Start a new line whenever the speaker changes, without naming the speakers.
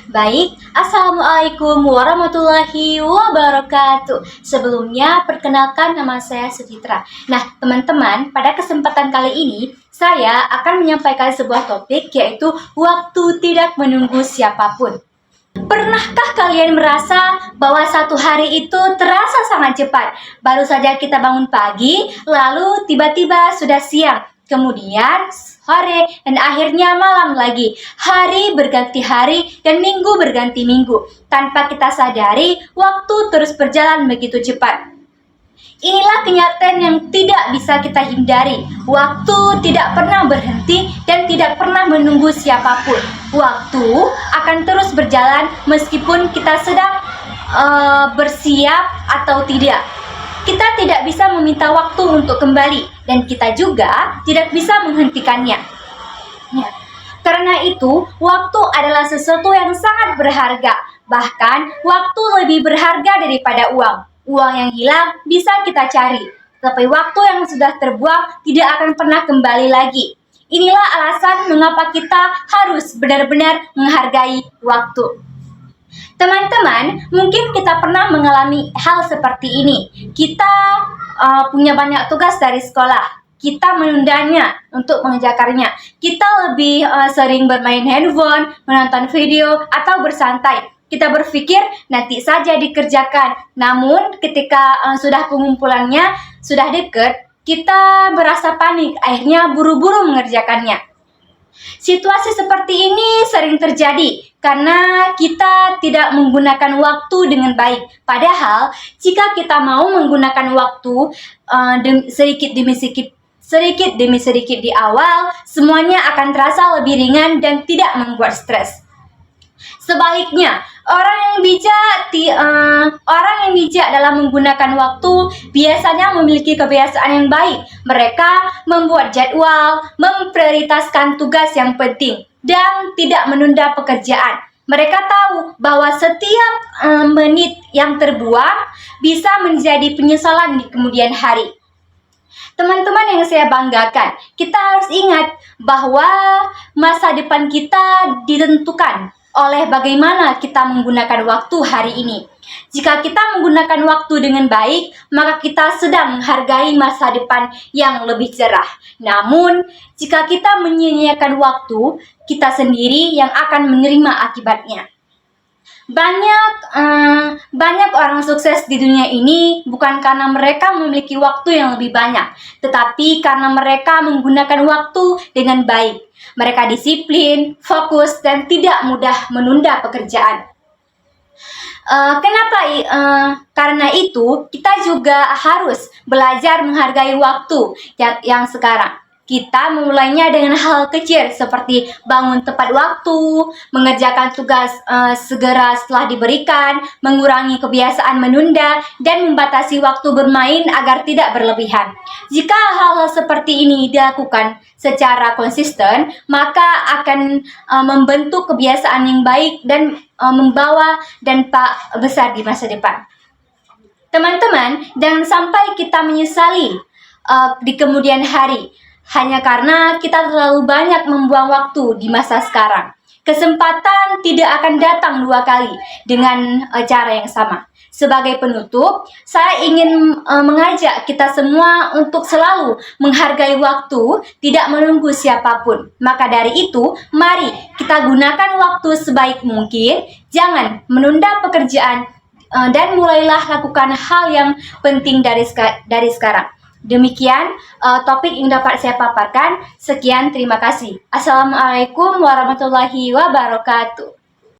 Baik, Assalamualaikum warahmatullahi wabarakatuh. Sebelumnya, perkenalkan nama saya Sucitra. Nah, teman-teman, pada kesempatan kali ini, saya akan menyampaikan sebuah topik yaitu waktu tidak menunggu siapapun. Pernahkah kalian merasa bahwa satu hari itu terasa sangat cepat? Baru saja kita bangun pagi, lalu tiba-tiba sudah siang. Kemudian sore dan akhirnya malam lagi. Hari berganti hari dan minggu berganti minggu. Tanpa kita sadari, waktu terus berjalan begitu cepat. Inilah kenyataan yang tidak bisa kita hindari. Waktu tidak pernah berhenti dan tidak pernah menunggu siapapun. Waktu akan terus berjalan meskipun kita sedang bersiap atau tidak. Kita tidak bisa meminta waktu untuk kembali dan kita juga tidak bisa menghentikannya. Ya. Karena itu, waktu adalah sesuatu yang sangat berharga. Bahkan, waktu lebih berharga daripada uang. Uang yang hilang bisa kita cari, tapi waktu yang sudah terbuang tidak akan pernah kembali lagi. Inilah alasan mengapa kita harus benar-benar menghargai waktu. Teman-teman, mungkin kita pernah mengalami hal seperti ini. Kita punya banyak tugas dari sekolah. Kita menundanya untuk mengerjakannya. Kita lebih sering bermain handphone, menonton video, atau bersantai. Kita berpikir nanti saja dikerjakan. Namun ketika sudah pengumpulannya sudah dekat, kita merasa panik. Akhirnya buru-buru mengerjakannya. Situasi seperti ini sering terjadi karena kita tidak menggunakan waktu dengan baik. Padahal jika kita mau menggunakan waktu sedikit demi sedikit di awal, semuanya akan terasa lebih ringan dan tidak membuat stres. Sebaliknya, orang yang bijak dalam menggunakan waktu biasanya memiliki kebiasaan yang baik. Mereka membuat jadwal, memprioritaskan tugas yang penting, dan tidak menunda pekerjaan. Mereka tahu bahwa setiap menit yang terbuang bisa menjadi penyesalan di kemudian hari. Teman-teman yang saya banggakan, kita harus ingat bahwa masa depan kita ditentukan oleh bagaimana kita menggunakan waktu hari ini. Jika kita menggunakan waktu dengan baik, maka kita sedang menghargai masa depan yang lebih cerah. Namun, jika kita menyia-nyiakan waktu, kita sendiri yang akan menerima akibatnya. Banyak orang sukses di dunia ini bukan karena mereka memiliki waktu yang lebih banyak, tetapi karena mereka menggunakan waktu dengan baik. Mereka disiplin, fokus, dan tidak mudah menunda pekerjaan. Karena itu, kita juga harus belajar menghargai waktu yang sekarang. Kita memulainya dengan hal kecil seperti bangun tepat waktu, mengerjakan tugas segera setelah diberikan, mengurangi kebiasaan menunda, dan membatasi waktu bermain agar tidak berlebihan. Jika hal-hal seperti ini dilakukan secara konsisten, maka akan membentuk kebiasaan yang baik dan membawa dampak besar di masa depan. Teman-teman, jangan sampai kita menyesali di kemudian hari hanya karena kita terlalu banyak membuang waktu di masa sekarang. Kesempatan tidak akan datang dua kali dengan cara yang sama. Sebagai penutup, saya ingin mengajak kita semua untuk selalu menghargai waktu, tidak menunggu siapapun. Maka dari itu, mari kita gunakan waktu sebaik mungkin, jangan menunda pekerjaan, dan mulailah lakukan hal yang penting dari sekarang. Demikian topik yang dapat saya paparkan. Sekian, terima kasih. Assalamualaikum warahmatullahi wabarakatuh.